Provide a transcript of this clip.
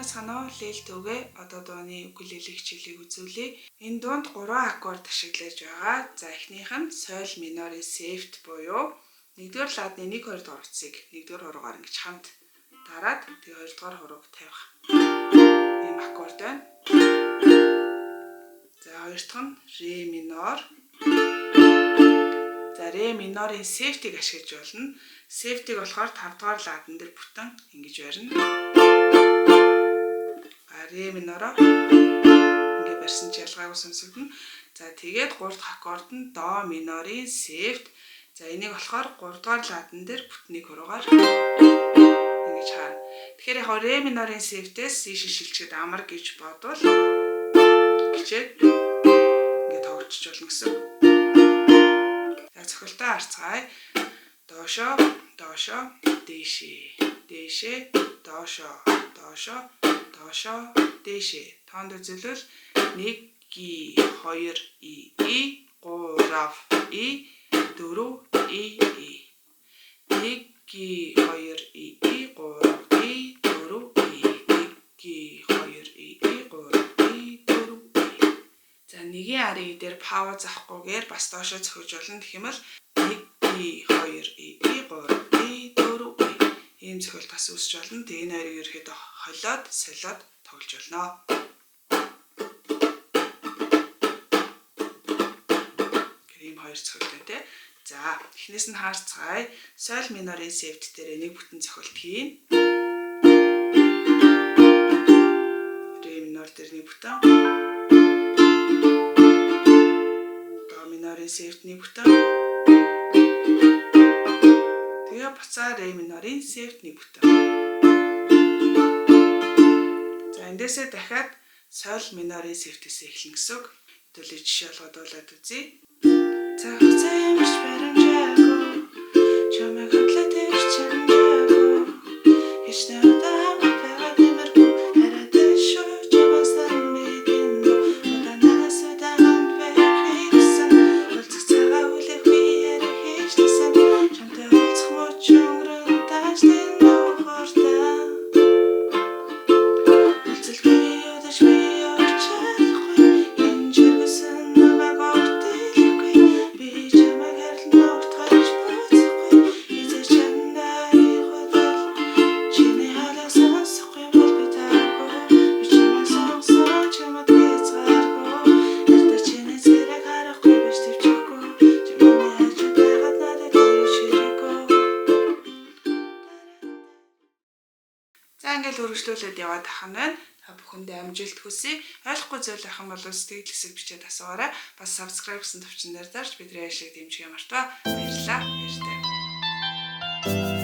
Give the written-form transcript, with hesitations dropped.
санаа лэл төгөө одоо дууны укулеле хичээлийг үзүүлье. Энэ дуунд 3 аккорд ашиглаж байгаа. За эхнийх нь соль минорын сефт буюу 1-р ладны 1 2 дугаар утсыг 1-р хуруугаар ингэж хамт дараад тэгээ 2-р хурууг тавих. Ийм аккорд байна. За хоёр дахь нь ре минор. За ре минорын сефтийг ашиглаж болно. Сефтийг болохоор 5-р ладан дээр бүтэн ингэж барина. Ре минороо ингээ барьсан чи ялгаагүй сонсогдно. За тэгээд 3 дахь аккорд нь до минорын сефт. За энийг болохоор 3-р ладан дээр бүтнийг хуруугаар ингэж хаа. Тэгэхээр яг ре минорын сефтээс C шилжчихэд амар гэж бодвол хичээд ингээ тоглож болно гэсэн. За цохилтоо харцгаая. Доошо, доошо, дэшээ, дэшээ, доошо, доошо, доошо, дэшээ. Тоонд үзүүлвэл 1 ги 2 и 3 и 4 и 1 ги 2 и 3 и 4 и 1 ги 2 и 3 и 4 и. За нэгийн арыг дээр пауз авахгүйгээр бас доошо цохиж болно. Тэгэх юм бол 1 ги 2 и 3 и 4 и. Ийм цохилт бас үүсч болно. Тэгээ энэ хоёрыг ерөөхдөө холиод, солиод тоглож болно. Ийм хоёр цохилт байна те. За эхнээс нь хаарцгаая. Соль минорын сефт дээр нэг бүтэн цохилт хийн. Ре минор дээр нэг бүтэн. До минорын сефт нэг бүтэн. Тэгээ буцаа ре минорын сефт нэг бүтэн. За эндээсээ дахиад соль минорын сефтээс эхлэн гэсэн үг. Хэдүүлээ жишээ олгоод үзье. За хцэмж барамжаагүй чамайг хатлаад ирчэндээгүй хичнээн удаан байгаа дэмэргүй хараатай шүү чамаас мэдэн удаанаас удаан байх гэсэн болцох цагаа үлэх би ярих хийжсэн чамтай уулзах мөч өнгөрөн тааштай нөхөртэй үлцэл би удаж би очихгүй энэ чиргэсэн намайг огтэлгүй би чамайг харилнаар тагч буцахгүй эзэж чамтай ходол чиний халаа сонсохгүй бол би таагүй би чамайг сонсоо чамд гэцгааргүй эртэ чиний зэрэг харахгүй биш төвчгүй чиний хажууд байгаад надад ширээгүй. За ингээл үргэлжлүүлээд яваад ахна байна. Та бүхэндээ амжилт хүсье. Ойлгохгүй зүйл байх юм бол сэтгэл хэсэг бичээд асуугаарай. Бас subscribe гэсэн төвчнээр дарж бидний ажлыг дэмжихээ мартаа. Баярлалаа. Баяртай.